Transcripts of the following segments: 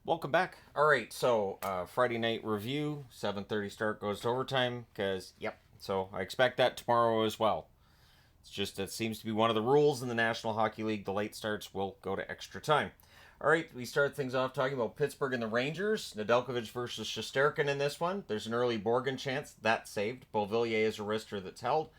Welcome back. All right, so Friday night review, 7:30 start goes to overtime because yep. So I expect that tomorrow as well. It's just it seems to be one of the rules in the National Hockey League. The late starts will go to extra time. All right, we start things off talking about Pittsburgh and the Rangers. Nedeljkovic versus Shesterkin in this one. There's an early Borgen chance that's saved. Beauvillier is a wrister that's held.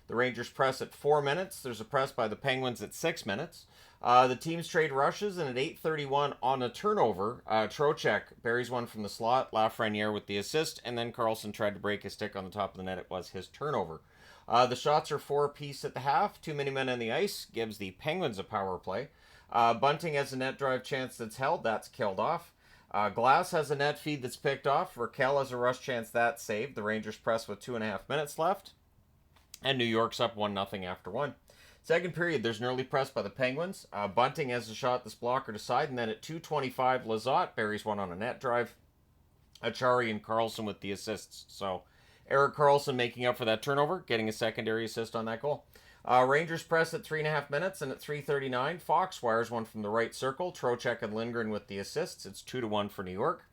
The Rangers press at 4 minutes. There's a press by the Penguins at 6 minutes. The teams trade rushes, and at 8:31 on a turnover, Trocheck buries one from the slot. Lafreniere with the assist, and then Carlson tried to break his stick on the top of the net. It was his turnover. The shots are 4 apiece at the half. Too many men on the ice gives the Penguins a power play. Bunting has a net drive chance that's held. That's killed off. Glass has a net feed that's picked off. Raquel has a rush chance that's saved. The Rangers press with 2.5 minutes left. And New York's up 1-0 after one. Second period, there's an early press by the Penguins. Bunting has a shot that's blockered aside, and then at 2:25, Lizotte buries one on a net drive. Achari and Carlson with the assists. So Erik Karlsson making up for that turnover, getting a secondary assist on that goal. Rangers press at 3.5 minutes, and at 3:39, Fox wires one from the right circle. Trocheck and Lindgren with the assists. It's 2-1 for New York.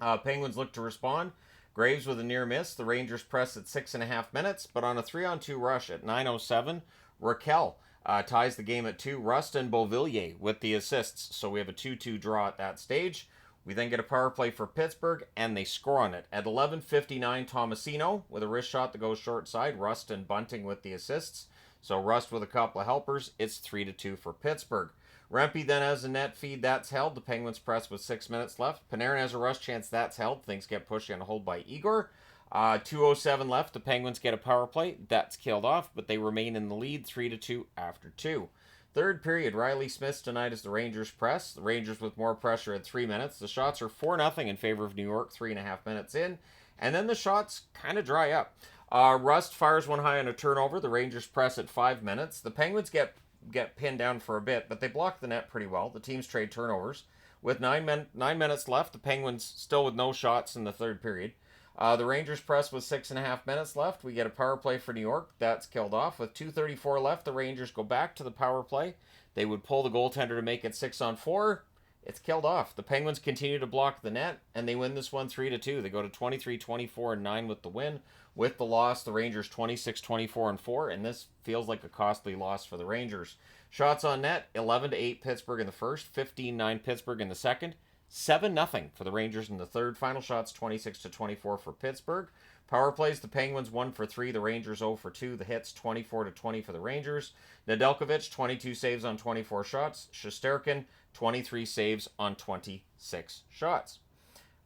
Penguins look to respond. Graves with a near miss. The Rangers press at 6.5 minutes, but on a 3-on-2 rush at 9:07, Raquel ties the game at 2. Rust and Beauvillier with the assists. So we have a 2-2 draw at that stage. We then get a power play for Pittsburgh, and they score on it. At 11:59, Tomasino with a wrist shot that goes short side. Rust and Bunting with the assists. So Rust with a couple of helpers. It's 3-2 for Pittsburgh. Rempe then has a net feed that's held. The Penguins press with 6 minutes left. Panarin has a rush chance that's held. Things get pushed on hold by Igor. 2:07 left. The Penguins get a power play. That's killed off, but they remain in the lead 3-2 after 2. Third period, Riley Smith's tonight as the Rangers press. The Rangers with more pressure at 3 minutes. The shots are 4-0 in favor of New York 3.5 minutes in. And then the shots kind of dry up. Rust fires one high on a turnover. The Rangers press at 5 minutes. The Penguins get pinned down for a bit, but they block the net pretty well. The teams trade turnovers. With 9 minutes left, the Penguins still with no shots in the third period. The Rangers press with 6.5 minutes left. We get a power play for New York. That's killed off. With 2:34 left, the Rangers go back to the power play. They would pull the goaltender to make it 6-on-4. It's killed off. The Penguins continue to block the net, and they win this one 3-2. They go to 23-24-9 with the win. With the loss, the Rangers 26-24-4, and this feels like a costly loss for the Rangers. Shots on net, 11-8 Pittsburgh in the first, 15-9 Pittsburgh in the second, 7-0 for the Rangers in the third. Final shots 26-24 for Pittsburgh. Power plays, the Penguins 1 for 3, the Rangers 0 for 2. The hits 24-20 for the Rangers. Nedeljkovic 22 saves on 24 shots. Shesterkin 23 saves on 26 shots.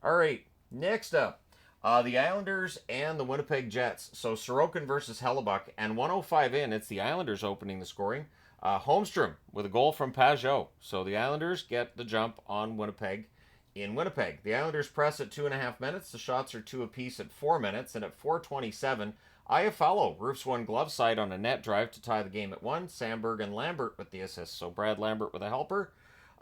All right, next up, the Islanders and the Winnipeg Jets. So Sorokin versus Hellebuck, and 1:05 in, it's the Islanders opening the scoring. Holmstrom with a goal from Pajot. So the Islanders get the jump on Winnipeg in Winnipeg. The Islanders press at 2.5 minutes. The shots are 2 apiece at 4 minutes, and at 4:27, Iafallo roofs one glove side on a net drive to tie the game at 1. Sandberg and Lambert with the assists. So Brad Lambert with a helper.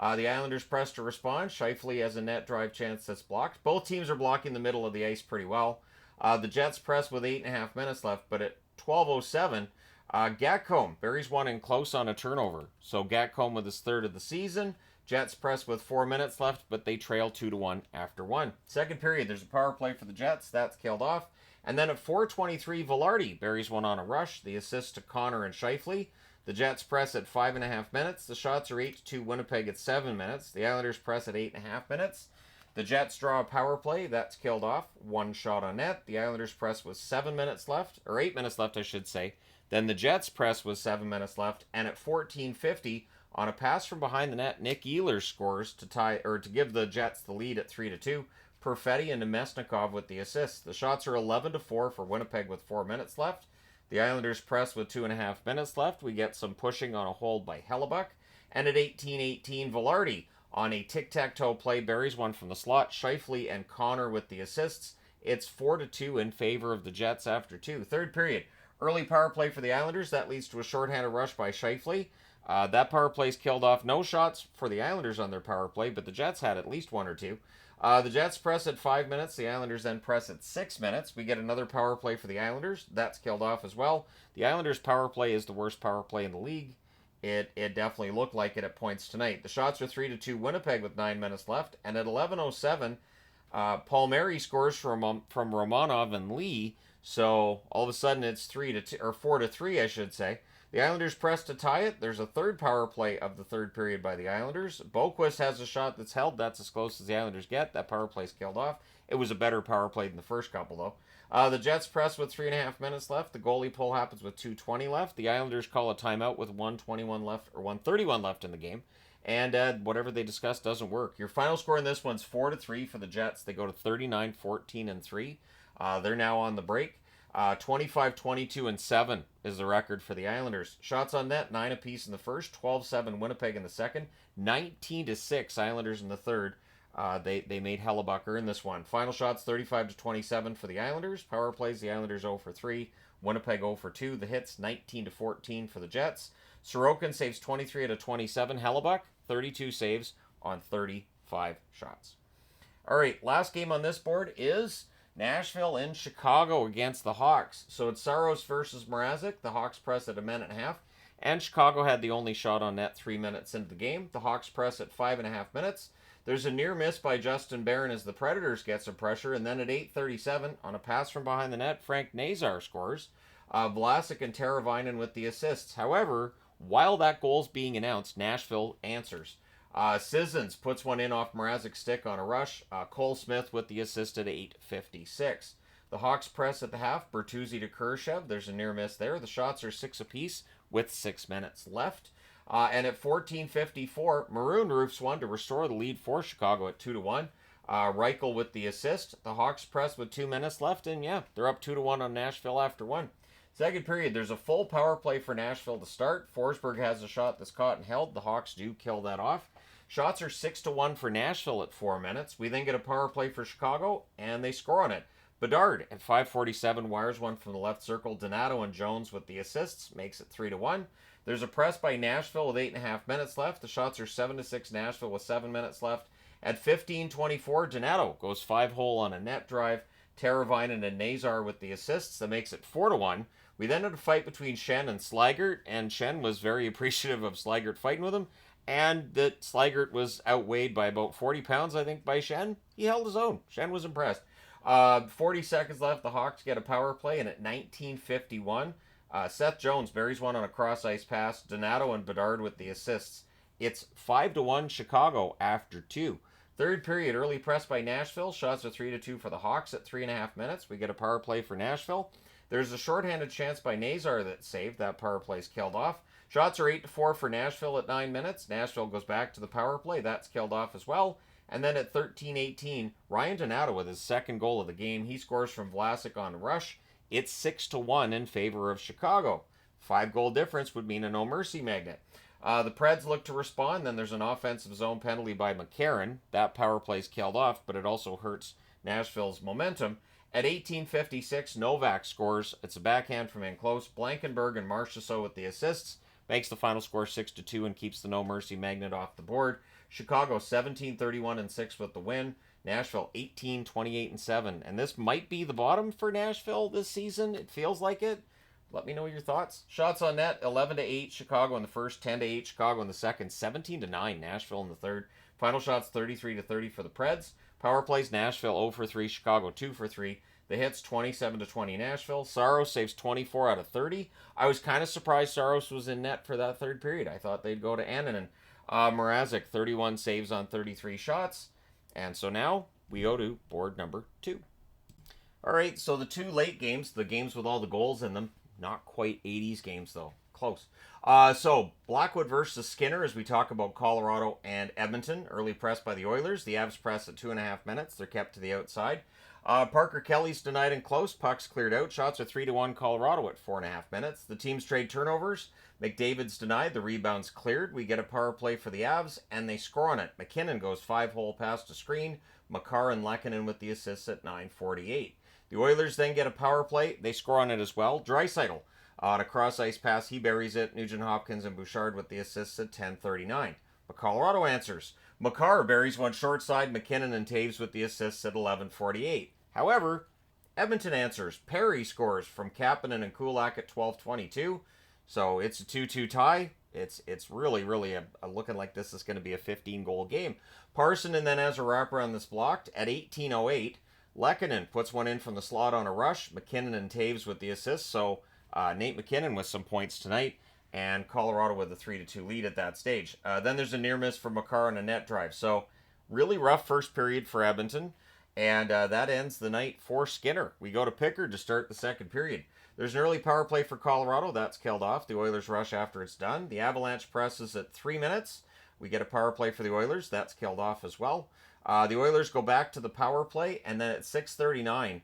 The Islanders press to respond. Scheifele has a net drive chance that's blocked. Both teams are blocking the middle of the ice pretty well. The Jets press with 8.5 minutes left, but at 12:07, Gatcomb buries one in close on a turnover. So Gatcomb with his third of the season. Jets press with 4 minutes left, but they trail 2-1 after 1. Second period, there's a power play for the Jets. That's killed off. And then at 4:23, Vilardi buries one on a rush. The assist to Connor and Scheifele. The Jets press at 5.5 minutes. The shots are 8-2 Winnipeg at 7 minutes. The Islanders press at 8.5 minutes. The Jets draw a power play. That's killed off. One shot on net. The Islanders press with 7 minutes left, or 8 minutes left, I should say. Then the Jets press with 7 minutes left. And at 14:50, on a pass from behind the net, Nick Ehlers scores to give the Jets the lead at 3-2. Perfetti and Nemesnikov with the assists. The shots are 11-4 for Winnipeg with 4 minutes left. The Islanders press with 2.5 minutes left. We get some pushing on a hold by Hellebuck. And at 18:18, Vilardi on a tic-tac-toe play buries one from the slot. Scheifele and Connor with the assists. It's 4-2 in favor of the Jets after 2. Third period, early power play for the Islanders. That leads to a shorthanded rush by Scheifele. That power play's killed off. No shots for the Islanders on their power play, but the Jets had at least one or two. The Jets press at 5 minutes. The Islanders then press at 6 minutes. We get another power play for the Islanders. That's killed off as well. The Islanders' power play is the worst power play in the league. It definitely looked like it at points tonight. The shots are 3-2 Winnipeg with 9 minutes left, and at 11:07, Palmieri scores from Romanov and Lee. So all of a sudden it's 3-2 or 4-3, I should say. The Islanders press to tie it. There's a third power play of the third period by the Islanders. Boquist has a shot that's held. That's as close as the Islanders get. That power play's killed off. It was a better power play than the first couple, though. The Jets press with 3.5 minutes left. The goalie pull happens with 2:20 left. The Islanders call a timeout with 1:21 left, or 1:31 left in the game. And whatever they discuss doesn't work. Your final score in this one's 4-3 for the Jets. They go to 39, 14, and 3. They're now on the break. 25, 22, and 7 is the record for the Islanders. Shots on net, 9 apiece in the first, 12-7 Winnipeg in the second, 19-6 Islanders in the third. They made Hellebuck earn this one. Final shots, 35-27 for the Islanders. Power plays, the Islanders 0 for 3. Winnipeg 0 for 2. The hits, 19-14 for the Jets. Sorokin saves 23 out of 27. Hellebuck, 32 saves on 35 shots. All right, last game on this board is Nashville in Chicago against the Hawks. So it's Saros versus Mrazek. The Hawks press at 1.5 minutes. And Chicago had the only shot on net 3 minutes into the game. The Hawks press at 5.5 minutes. There's a near miss by Justin Barron as the Predators get some pressure. And then at 8:37, on a pass from behind the net, Frank Nazar scores. Vlasic and Teravainen with the assists. However, while that goal's being announced, Nashville answers. Sissons puts one in off Mrazek's stick on a rush. Cole Smith with the assist at 8:56. The Hawks press at the half. Bertuzzi to Khrushchev. There's a near miss there. The shots are 6 apiece with 6 minutes left. And at 14:54, Maroon roofs one to restore the lead for Chicago at 2-1. Reichel with the assist. The Hawks press with 2 minutes left, and yeah, they're up 2-1 on Nashville after one. Second period, there's a full power play for Nashville to start. Forsberg has a shot that's caught and held. The Hawks do kill that off. Shots are 6-1 for Nashville at 4 minutes. We then get a power play for Chicago, and they score on it. Bedard at 5:47 wires one from the left circle. Donato and Jones with the assists makes it 3-1. There's a press by Nashville with 8.5 minutes left. The shots are 7-6 Nashville with 7 minutes left. At 15:24, Donato goes 5-hole on a net drive. Teravainen and Nazar with the assists. That makes it 4-1. We then had a fight between Shen and Slaggert, and Shen was very appreciative of Slaggert fighting with him, and that Slaggert was outweighed by about 40 pounds, I think, by Shen. He held his own. Shen was impressed. 40 seconds left. The Hawks get a power play, and at 19:51, Seth Jones buries one on a cross-ice pass. Donato and Bedard with the assists. It's 5-1 Chicago after 2. Third period, early press by Nashville. Shots are 3-2 for the Hawks at 3.5 minutes. We get a power play for Nashville. There's a shorthanded chance by Nazar that's saved. That power play's killed off. Shots are 8-4 for Nashville at 9 minutes. Nashville goes back to the power play. That's killed off as well. And then at 13:18, Ryan Donato with his second goal of the game. He scores from Vlasic on a rush. It's 6-1 in favor of Chicago. 5-goal difference would mean a no mercy magnet. The Preds look to respond. Then there's an offensive zone penalty by McCarron. That power play's killed off, but it also hurts Nashville's momentum. At 18:56, Novak scores. It's a backhand from in close. Blankenberg and Marchessault with the assists. Makes the final score 6-2 and keeps the no mercy magnet off the board. Chicago 17-31-6 with the win. Nashville 18-28-7. And this might be the bottom for Nashville this season. It feels like it. Let me know your thoughts. Shots on net, 11-8 Chicago in the first, 10-8 Chicago in the second, 17-9 Nashville in the third. Final shots 33-30 for the Preds. Power plays Nashville 0 for 3, Chicago 2 for 3. The hits 27-20 Nashville. Saros saves 24 out of 30. I was kind of surprised Saros was in net for that third period. I thought they'd go to Annunen. Mrazek 31 saves on 33 shots. And so now we go to board number 2. All right, so the two late games, the games with all the goals in them, not quite 80s games though. Close. So Blackwood versus Skinner as we talk about Colorado and Edmonton. Early press by the Oilers. The Avs press at 2.5 minutes. They're kept to the outside. Parker Kelly's denied and close. Puck's cleared out. Shots are 3-1 Colorado at 4.5 minutes. The teams trade turnovers. McDavid's denied. The rebound's cleared. We get a power play for the Avs, and they score on it. McKinnon goes 5-hole pass to screen. Makar and Lehkonen with the assists at 9:48. The Oilers then get a power play. They score on it as well. Draisaitl on a cross-ice pass. He buries it. Nugent-Hopkins and Bouchard with the assists at 10:39. But Colorado answers. Makar buries one short side. McKinnon and Taves with the assists at 11:48. However, Edmonton answers. Perry scores from Kapanen and Kulak at 12:22. So it's a 2-2 tie. It's really, really looking like this is going to be a 15-goal game. Parson and then has a wraparound that's blocked at 18:08. Lehkonen puts one in from the slot on a rush. McKinnon and Taves with the assist. So Nate McKinnon with some points tonight, and Colorado with a 3-2 lead at that stage. Then there's a near miss from Makar on a net drive. So really rough first period for Edmonton, and that ends the night for Skinner. We go to Pickard to start the second period. There's an early power play for Colorado. That's killed off. The Oilers rush after it's done. The Avalanche presses at 3 minutes. We get a power play for the Oilers. That's killed off as well. The Oilers go back to the power play, and then at 6:39,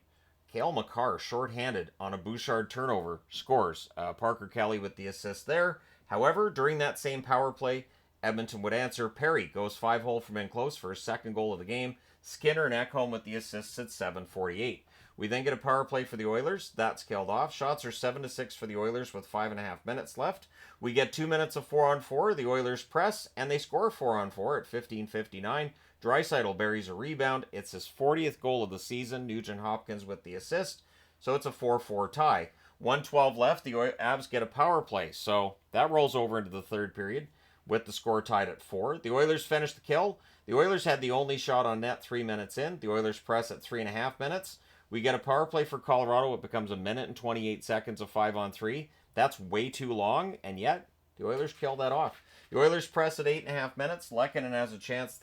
Cale Makar, shorthanded on a Bouchard turnover, scores. Parker Kelly with the assist there. However, during that same power play, Edmonton would answer. Perry goes 5-hole from in close for his second goal of the game. Skinner and Ekholm with the assists at 7:48. We then get a power play for the Oilers. That's killed off. Shots are 7-6 for the Oilers with 5.5 minutes left. We get 2 minutes of 4-on-4. The Oilers press, and they score 4-on-4 at 15:59. Draisaitl buries a rebound. It's his 40th goal of the season. Nugent Hopkins with the assist. So it's a 4-4 tie. 1:12 left. The Avs get a power play. So that rolls over into the third period with the score tied at 4. The Oilers finish the kill. The Oilers had the only shot on net 3 minutes in. The Oilers press at 3.5 minutes. We get a power play for Colorado. It becomes a minute and 28 seconds of 5-on-3. That's way too long, and yet the Oilers kill that off. The Oilers press at 8.5 minutes. Lehkonen has a chance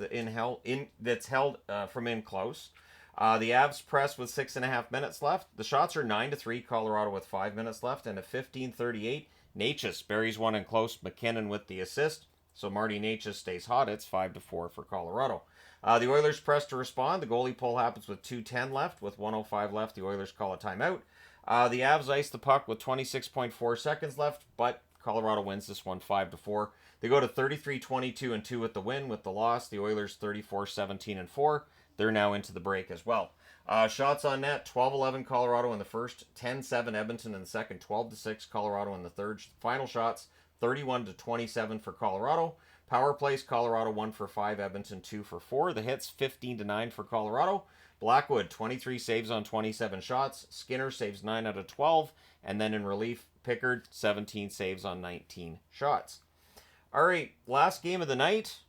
that's held from in close. The Avs press with 6.5 minutes left. The shots are 9-3. Colorado with 5 minutes left, and at 15:38, Necas buries one in close. McKinnon with the assist. So Marty Necas stays hot. It's 5-4 for Colorado. The Oilers press to respond. The goalie pull happens with 2:10 left. With 1:05 left, the Oilers call a timeout. The Avs ice the puck with 26.4 seconds left, but Colorado wins this one 5-4. They go to 33-22-2 with the win. With the loss, the Oilers 34-17-4. They're now into the break as well. Shots on net, 12-11 Colorado in the first, 10-7 Edmonton in the second, 12-6 Colorado in the third. Final shots, 31-27 for Colorado. Power plays, Colorado 1 for 5, Edmonton 2 for 4. The hits, 15-9 for Colorado. Blackwood, 23 saves on 27 shots. Skinner saves 9 out of 12. And then in relief, Pickard, 17 saves on 19 shots. All right, last game of the night,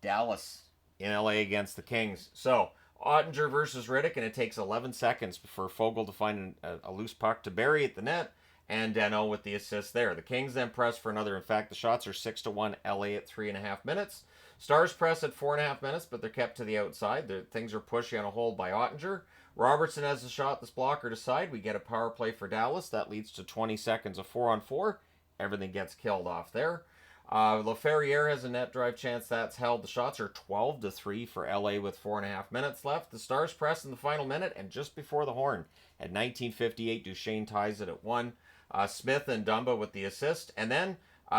Dallas in LA against the Kings. So, Ottinger versus Riddick, and it takes 11 seconds for Fogle to find a loose puck to bury at the net. And Dano with the assist there. The Kings then press for another. In fact, the shots are 6-1 LA at 3.5 minutes. Stars press at 4.5 minutes, but they're kept to the outside. Things are pushy on a hold by Ottinger. Robertson has a shot this blocker to side. We get a power play for Dallas. That leads to 20 seconds of 4-on-4. Everything gets killed off there. Laferriere has a net drive chance. That's held. The shots are 12-3 for LA with 4.5 minutes left. The Stars press in the final minute, and just before the horn at 19:58, Duchesne ties it at 1. Smith and Dumba with the assist. And then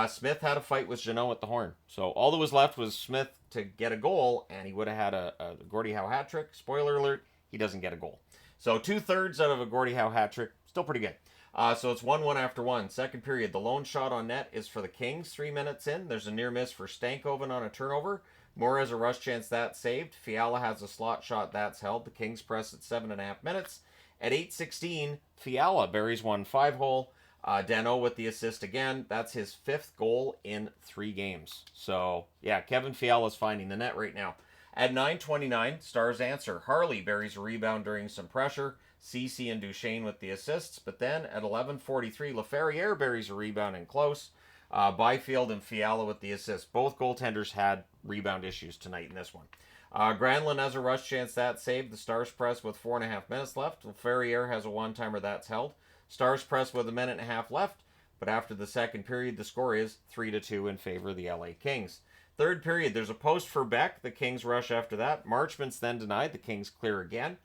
Smith had a fight with Jeannot at the horn. So all that was left was Smith to get a goal, and he would have had a Gordie Howe hat trick. Spoiler alert, he doesn't get a goal. So 2/3 out of a Gordie Howe hat trick. Still pretty good. So it's 1-1 after 1. Second period, the lone shot on net is for the Kings 3 minutes in. There's a near miss for Stankoven on a turnover. Moore has a rush chance, that's saved. Fiala has a slot shot, that's held. The Kings press at 7.5 minutes. At 8:16, Fiala buries one 5-hole. Dano with the assist again. That's his 5th goal in 3 games. So, yeah, Kevin Fiala's finding the net right now. At 9:29, Stars answer. Harley buries a rebound during some pressure. Ceci and Duchesne with the assists. But then at 11:43, Laferriere buries a rebound in close. Byfield and Fiala with the assists. Both goaltenders had rebound issues tonight in this one. Granlund has a rush chance, that's saved. The Stars press with 4.5 minutes left. Laferriere has a one-timer, that's held. Stars press with a minute and a half left, but after the second period, the score is 3-2 in favor of the LA Kings. Third period, there's a post for Beck. The Kings rush after that. Marchment's then denied. The Kings clear again.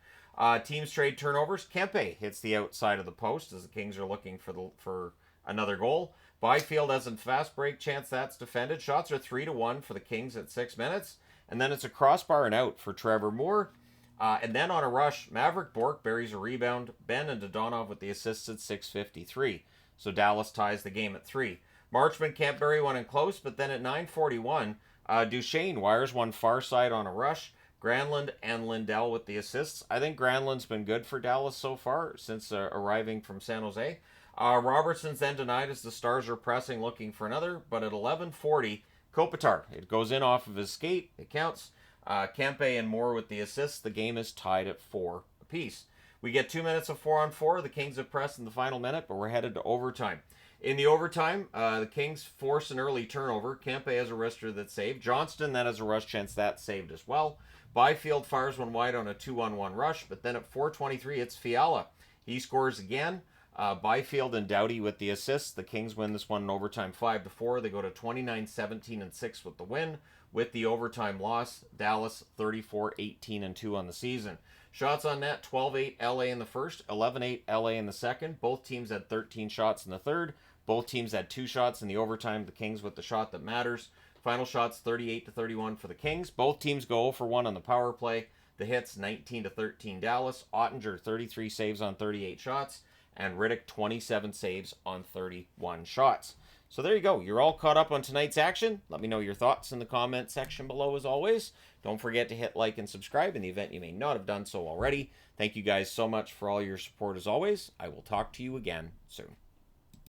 Teams trade turnovers. Kempe hits the outside of the post as the Kings are looking for another goal. Byfield has a fast break chance, that's defended. Shots are 3-1 for the Kings at 6 minutes. And then it's a crossbar and out for Trevor Moore. And then on a rush, Maverick Bourque buries a rebound. Ben and Dodonov with the assists at 6:53. So Dallas ties the game at 3. Marchment can't bury one in close, but then at 9:41, Duchesne wires one far side on a rush. Granlund and Lindell with the assists. I think Granlund's been good for Dallas so far since arriving from San Jose. Robertson's then denied as the Stars are pressing, looking for another. But at 11:40, Kopitar. It goes in off of his skate. It counts. Kempe and Moore with the assists. The game is tied at 4 apiece. We get 2 minutes of 4-on-4. The Kings have pressed in the final minute, but we're headed to overtime. In the overtime, the Kings force an early turnover. Kempe has a wrister that's saved. Johnston then has a rush chance that's saved as well. Byfield fires one wide on a 2-on-1 rush, but then at 4:23, it's Fiala. He scores again. Byfield and Doughty with the assists. The Kings win this one in overtime 5-4. They go to 29-17-6 with the win. With the overtime loss, Dallas 34-18-2 on the season. Shots on net, 12-8 LA in the first, 11-8 LA in the second. Both teams had 13 shots in the third. Both teams had 2 shots in the overtime. The Kings with the shot that matters. Final shots 38-31 for the Kings. Both teams go 0-for-1 on the power play. The hits 19-13 Dallas. Ottinger 33 saves on 38 shots. And Riddick 27 saves on 31 shots. So there you go. You're all caught up on tonight's action. Let me know your thoughts in the comment section below as always. Don't forget to hit like and subscribe in the event you may not have done so already. Thank you guys so much for all your support as always. I will talk to you again soon.